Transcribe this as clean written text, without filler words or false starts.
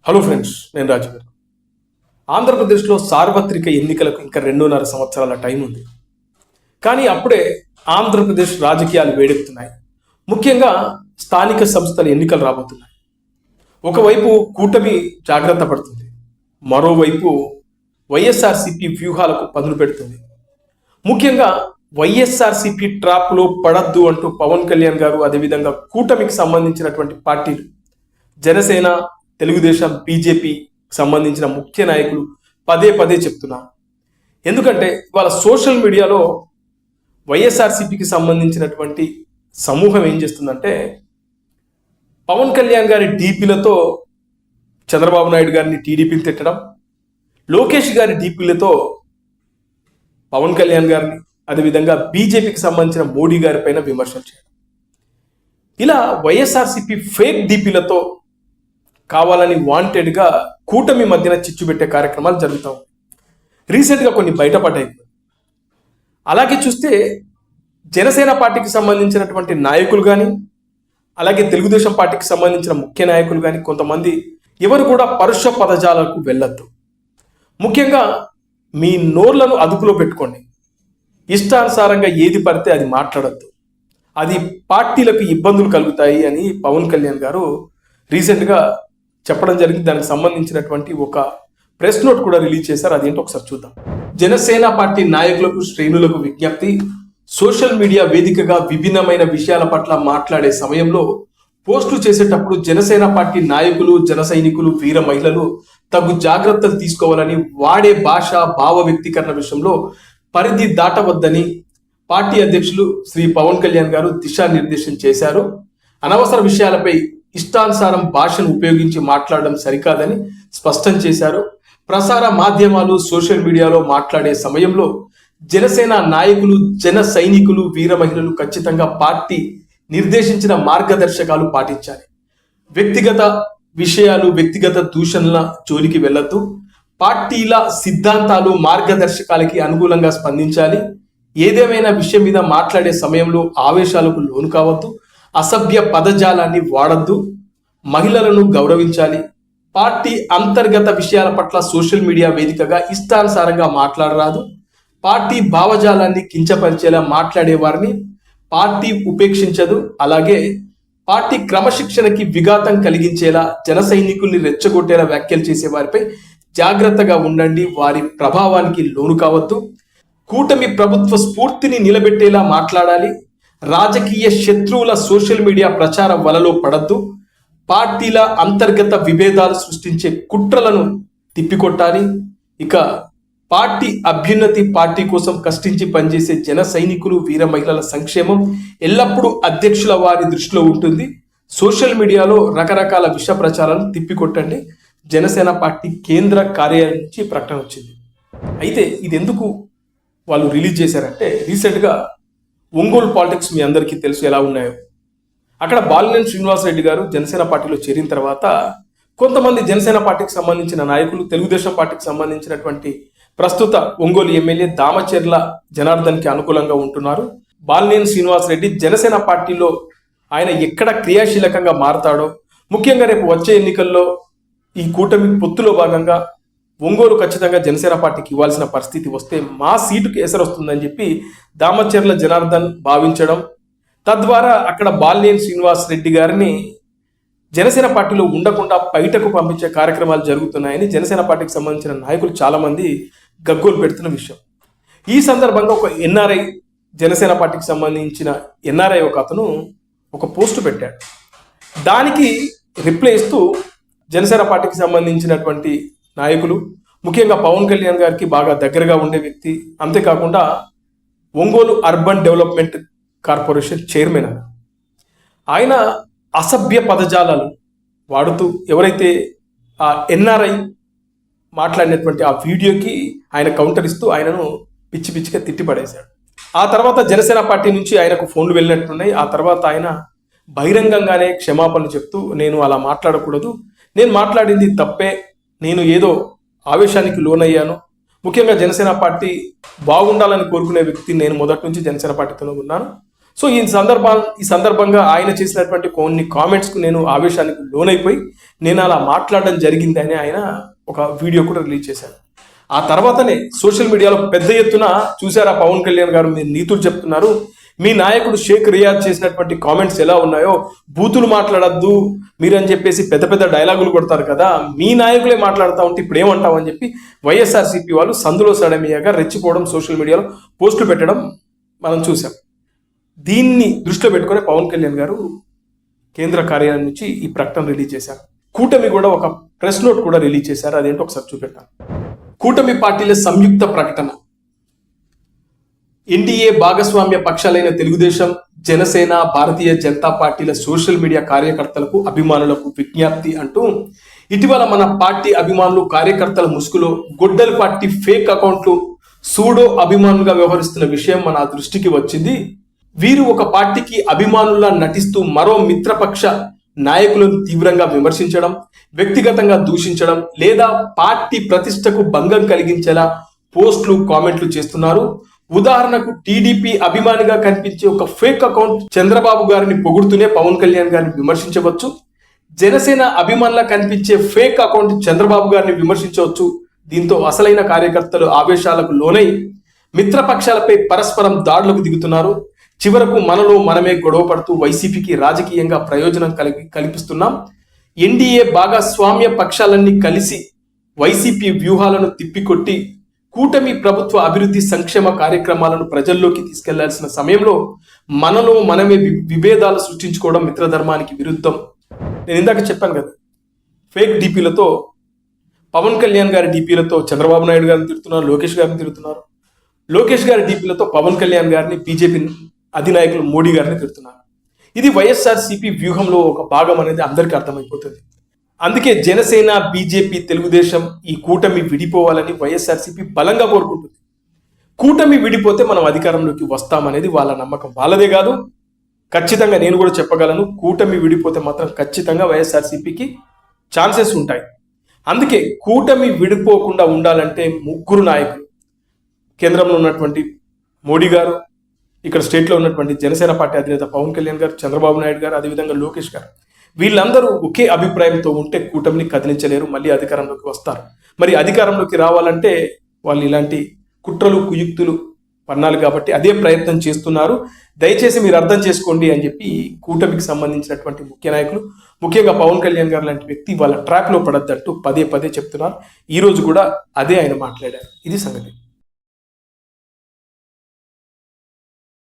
Hello friends, నేను రాజు గారు. ఆంధ్రప్రదేశ్లో సార్వత్రిక ఎన్నికలకు ఇంకా 2.5 సంవత్సరాల టైం ఉంది. కానీ అప్పుడే ఆంధ్రప్రదేశ్ రాజకీయాలు వేడెక్కుతున్నాయి. ముఖ్యంగా స్థానిక సంస్థల ఎన్నికలు రాబోతున్నాయి. ఒకవైపు కూటమి జాగ్రత్త పడుతుంది, మరోవైపు వైఎస్ఆర్సీపీ వ్యూహాలకు పదును పెడుతుంది. ముఖ్యంగా వైఎస్ఆర్సీపీ ట్రాప్లో పడద్దు అంటూ పవన్ కళ్యాణ్ గారు, అదేవిధంగా కూటమికి సంబంధించినటువంటి పార్టీలు జనసేన, తెలుగుదేశం, బీజేపీ సంబంధించిన ముఖ్య నాయకులు పదే పదే చెప్తున్నారు. ఎందుకంటే ఇవాళ సోషల్ మీడియాలో వైఎస్ఆర్సీపీకి సంబంధించినటువంటి సమూహం ఏం చేస్తుందంటే, పవన్ కళ్యాణ్ గారి డీపీలతో చంద్రబాబు నాయుడు గారిని టీడీపీని తిట్టడం, లోకేష్ గారి డీపీలతో పవన్ కళ్యాణ్ గారిని, అదేవిధంగా బీజేపీకి సంబంధించిన మోడీ గారి పైన విమర్శలు చేయడం, ఇలా వైఎస్ఆర్సీపీ ఫేక్ డీపీలతో కావాలని వాంటెడ్గా కూటమి మధ్యన చిచ్చు పెట్టే కార్యక్రమాలు జరుగుతాయి. రీసెంట్గా కొన్ని బయటపడ్డాయి. అలాగే చూస్తే జనసేన పార్టీకి సంబంధించినటువంటి నాయకులు కానీ, అలాగే తెలుగుదేశం పార్టీకి సంబంధించిన ముఖ్య నాయకులు కానీ కొంతమంది ఎవరు కూడా పరుష పదజాలకు వెళ్ళొద్దు. ముఖ్యంగా మీ నోర్లను అదుపులో పెట్టుకోండి. ఇష్టానుసారంగా ఏది పడితే అది మాట్లాడద్దు. అది పార్టీలకు ఇబ్బందులు కలుగుతాయి అని పవన్ కళ్యాణ్ గారు రీసెంట్గా చెప్పడం జరిగింది. దానికి సంబంధించినటువంటి ఒక ప్రెస్ నోట్ కూడా రిలీజ్ చేశారు. అదేంటో ఒకసారి చూద్దాం. జనసేన పార్టీ నాయకులకు, శ్రేణులకు విజ్ఞప్తి. సోషల్ మీడియా వేదికగా విభిన్నమైన విషయాల పట్ల మాట్లాడే సమయంలో పోస్టులు చేసేటప్పుడు జనసేన పార్టీ నాయకులు, జన సైనికులు, వీర మహిళలు తగు జాగ్రత్తలు తీసుకోవాలని, వాడే భాష, భావ వ్యక్తీకరణ విషయంలో పరిధి దాటవద్దని పార్టీ అధ్యక్షులు శ్రీ పవన్ కళ్యాణ్ గారు దిశానిర్దేశం చేశారు. అనవసర విషయాలపై ఇష్టానుసారం భాషను ఉపయోగించి మాట్లాడడం సరికాదని స్పష్టం చేశారు. ప్రసార మాధ్యమాలు, సోషల్ మీడియాలో మాట్లాడే సమయంలో జనసేన నాయకులు, జన సైనికులు, వీర మహిళలు ఖచ్చితంగా పార్టీ నిర్దేశించిన మార్గదర్శకాలు పాటించాలి. వ్యక్తిగత విషయాలు, వ్యక్తిగత దూషణల జోలికి వెళ్ళొద్దు. పార్టీల సిద్ధాంతాలు, మార్గదర్శకాలకి అనుకూలంగా స్పందించాలి. ఏదేమైనా విషయం మీద మాట్లాడే సమయంలో ఆవేశాలకు లోను కావద్దు. అసభ్య పదజాలాన్ని వాడద్దు. మహిళలను గౌరవించాలి. పార్టీ అంతర్గత విషయాల పట్ల సోషల్ మీడియా వేదికగా ఇష్టానుసారంగా మాట్లాడరాదు. పార్టీ భావజాలాన్ని కించపరిచేలా మాట్లాడే వారిని పార్టీ ఉపేక్షించదు. అలాగే పార్టీ క్రమశిక్షణకి విఘాతం కలిగించేలా, జన సైనికుల్ని రెచ్చగొట్టేలా వ్యాఖ్యలు చేసే వారిపై జాగ్రత్తగా ఉండండి. వారి ప్రభావానికి లోను కావద్దు. కూటమి ప్రభుత్వ స్ఫూర్తిని నిలబెట్టేలా మాట్లాడాలి. రాజకీయ శత్రువుల సోషల్ మీడియా ప్రచారం వలలో పడద్దు. పార్టీల అంతర్గత విభేదాలు సృష్టించే కుట్రలను తిప్పికొట్టాలి. ఇక పార్టీ అభ్యున్నతి, పార్టీ కోసం కష్టించి పనిచేసే జన సైనికులు, వీర మహిళల సంక్షేమం ఎల్లప్పుడూ అధ్యక్షుల వారి దృష్టిలో ఉంటుంది. సోషల్ మీడియాలో రకరకాల విష ప్రచారాలను తిప్పికొట్టండి. జనసేన పార్టీ కేంద్ర కార్యాలయం నుంచి ప్రకటన వచ్చింది. అయితే ఇది ఎందుకు వాళ్ళు రిలీజ్ చేశారంటే, రీసెంట్గా ఒంగోలు పాలిటిక్స్ మీ అందరికీ తెలుసు ఎలా ఉన్నాయో. అక్కడ బాలినేని శ్రీనివాసరెడ్డి గారు జనసేన పార్టీలో చేరిన తర్వాత కొంతమంది జనసేన పార్టీకి సంబంధించిన నాయకులు, తెలుగుదేశం పార్టీకి సంబంధించినటువంటి ప్రస్తుత ఒంగోలు ఎమ్మెల్యే దామచర్ల జనార్దన్కి అనుకూలంగా ఉంటున్నారు. బాలినేని శ్రీనివాసరెడ్డి జనసేన పార్టీలో ఆయన ఎక్కడ క్రియాశీలకంగా మారతాడో, ముఖ్యంగా రేపు వచ్చే ఎన్నికల్లో ఈ కూటమి పొత్తులో భాగంగా ఒంగోలు ఖచ్చితంగా జనసేన పార్టీకి ఇవ్వాల్సిన పరిస్థితి వస్తే మా సీటుకి ఎసరు వస్తుందని చెప్పి దామచర్ల జనార్దన్ భావించడం, తద్వారా అక్కడ బాలినేని శ్రీనివాస్ రెడ్డి గారిని జనసేన పార్టీలో ఉండకుండా బయటకు పంపించే కార్యక్రమాలు జరుగుతున్నాయని జనసేన పార్టీకి సంబంధించిన నాయకులు చాలామంది గగ్గోలు పెడుతున్న విషయం. ఈ సందర్భంగా ఒక ఎన్ఆర్ఐ, జనసేన పార్టీకి సంబంధించిన ఎన్ఆర్ఐ ఒక అతను ఒక పోస్టు పెట్టాడు. దానికి రిప్లై ఇస్తూ జనసేన పార్టీకి సంబంధించినటువంటి నాయకులు, ముఖ్యంగా పవన్ కళ్యాణ్ గారికి బాగా దగ్గరగా ఉండే వ్యక్తి, అంతేకాకుండా Ongole urban development corporation chairman ఆయన అసభ్య పదజాలాలు వాడుతూ ఎవరైతే ఆ ఎన్ఆర్ఐ మాట్లాడినటువంటి ఆ వీడియోకి ఆయన కౌంటర్ ఇస్తూ ఆయనను పిచ్చి పిచ్చిగా తిట్టిపడేశాడు. ఆ తర్వాత జనసేన పార్టీ నుంచి ఆయనకు ఫోన్లు వెళ్ళినట్టున్నాయి. ఆ తర్వాత ఆయన బహిరంగంగానే క్షమాపణలు చెప్తూ, నేను అలా మాట్లాడకూడదు, నేను మాట్లాడింది తప్పే, నేను ఏదో ఆవేశానికి లోనయ్యాను, ముఖ్యంగా జనసేన పార్టీ బాగుండాలని కోరుకునే వ్యక్తి నేను మొదటి నుంచి జనసేన పార్టీతో ఉన్నాను, సో ఈ సందర్భంగా ఆయన చేసినటువంటి కొన్ని కామెంట్స్కు నేను ఆవేశానికి లోనైపోయి నేను అలా మాట్లాడడం జరిగింది అని ఆయన ఒక వీడియో కూడా రిలీజ్ చేశారు. ఆ తర్వాతనే సోషల్ మీడియాలో పెద్ద ఎత్తున చూసారా పవన్ కళ్యాణ్ గారు మీరు నీతులు చెప్తున్నారు, మీ నాయకుడు షేక్ రియాజ్ చేసినటువంటి కామెంట్స్ ఎలా ఉన్నాయో బూతులు మాట్లాడద్దు మీరని చెప్పేసి పెద్ద పెద్ద డైలాగులు కొడతారు కదా, మీ నాయకులే మాట్లాడుతూ ఉంటే ఇప్పుడు ఏమంటావు అని చెప్పి వైఎస్ఆర్సీపీ వాళ్ళు సందులో సడమియాగా రెచ్చిపోవడం, సోషల్ మీడియాలో పోస్టులు పెట్టడం మనం చూసాం. దీన్ని దృష్టిలో పెట్టుకుని పవన్ కళ్యాణ్ గారు కేంద్ర కార్యాలయం నుంచి ఈ ప్రకటన రిలీజ్ చేశారు. కూటమి కూడా ఒక ప్రెస్ నోట్ కూడా రిలీజ్ చేశారు. అదేంటో ఒకసారి చూపెట్టాను. కూటమి పార్టీల సంయుక్త ప్రకటన. ఎన్డీఏ భాగస్వామ్య పక్షాలైన తెలుగుదేశం, జనసేన, భారతీయ జనతా పార్టీల సోషల్ మీడియా కార్యకర్తలకు, అభిమానులకు విజ్ఞప్తి అంటూ ఇటీవల మన పార్టీ అభిమానులు కార్యకర్తల ముసుగులో గొడ్డలి పార్టీ ఫేక్ అకౌంట్లు సూడో అభిమానులుగా వ్యవహరిస్తున్న విషయం మన దృష్టికి వచ్చింది. వీరు ఒక పార్టీకి అభిమానుల్లా నటిస్తూ మరో మిత్రపక్ష నాయకులను తీవ్రంగా విమర్శించడం, వ్యక్తిగతంగా దూషించడం లేదా పార్టీ ప్రతిష్టకు భంగం కలిగించేలా పోస్టులు, కామెంట్లు చేస్తున్నారు. ఉదాహరణకు టీడీపీ అభిమానిగా కనిపించే ఒక ఫేక్ అకౌంట్ చంద్రబాబు గారిని పొగుడుతూనే పవన్ కళ్యాణ్ గారిని విమర్శించవచ్చు. జనసేన అభిమానులా కనిపించే ఫేక్ అకౌంట్ చంద్రబాబు గారిని విమర్శించవచ్చు. దీంతో అసలైన కార్యకర్తలు ఆవేశాలకు లోనై మిత్రపక్షాలపై పరస్పరం దాడులకు దిగుతున్నారు. చివరకు మనలో మనమే గొడవ పడుతూ వైసీపీకి రాజకీయంగా ప్రయోజనం కల్పిస్తున్నాం. ఎన్డీఏ భాగస్వామ్య పక్షాలన్నీ కలిసి వైసీపీ వ్యూహాలను తిప్పికొట్టి కూటమి ప్రభుత్వ అభివృద్ధి సంక్షేమ కార్యక్రమాలను ప్రజల్లోకి తీసుకెళ్లాల్సిన సమయంలో మనలో మనమే విభేదాలు సృష్టించుకోవడం మిత్రధర్మానికి విరుద్ధం. నేను ఇందాక చెప్పాను కదా, ఫేక్ డీపీలతో పవన్ కళ్యాణ్ గారి డీపీలతో చంద్రబాబు నాయుడు గారిని తిడుతున్నారు, లోకేష్ గారిని తిడుతున్నారు. లోకేష్ గారి డీపీలతో పవన్ కళ్యాణ్ గారిని, బీజేపీ అధినాయకులు మోడీ గారిని తిడుతున్నారు. ఇది వైఎస్ఆర్సీపీ వ్యూహంలో ఒక భాగం అనేది అందరికీ అర్థమైపోతుంది. అందుకే జనసేన, బీజేపీ, తెలుగుదేశం ఈ కూటమి విడిపోవాలని వైఎస్ఆర్సీపీ బలంగా కోరుకుంటుంది. కూటమి విడిపోతే మనం అధికారంలోకి వస్తామనేది వాళ్ళ నమ్మకం. వాళ్ళదే కాదు, ఖచ్చితంగా నేను కూడా చెప్పగలను, కూటమి విడిపోతే మాత్రం ఖచ్చితంగా వైఎస్ఆర్సీపీకి ఛాన్సెస్ ఉంటాయి. అందుకే కూటమి విడిపోకుండా ఉండాలంటే ముగ్గురు నాయకులు, కేంద్రంలో ఉన్నటువంటి మోడీ గారు, ఇక్కడ స్టేట్లో ఉన్నటువంటి జనసేన పార్టీ అధినేత పవన్ కళ్యాణ్ గారు, చంద్రబాబు నాయుడు గారు, అదేవిధంగా లోకేష్ గారు, వీళ్ళందరూ ఒకే అభిప్రాయంతో ఉంటే కూటమిని కదిలించలేరు, మళ్ళీ అధికారంలోకి వస్తారు. మరి అధికారంలోకి రావాలంటే వాళ్ళు ఇలాంటి కుట్రలు, కుయుక్తులు పన్నాలు కాబట్టి అదే ప్రయత్నం చేస్తున్నారు. దయచేసి మీరు అర్థం చేసుకోండి అని చెప్పి కూటమికి సంబంధించినటువంటి ముఖ్య నాయకులు, ముఖ్యంగా పవన్ కళ్యాణ్ గారు లాంటి వ్యక్తి వాళ్ళ ట్రాప్లో పడద్దంటూ పదే పదే చెప్తున్నారు. ఈ రోజు కూడా అదే ఆయన మాట్లాడారు. ఇది సంగతి.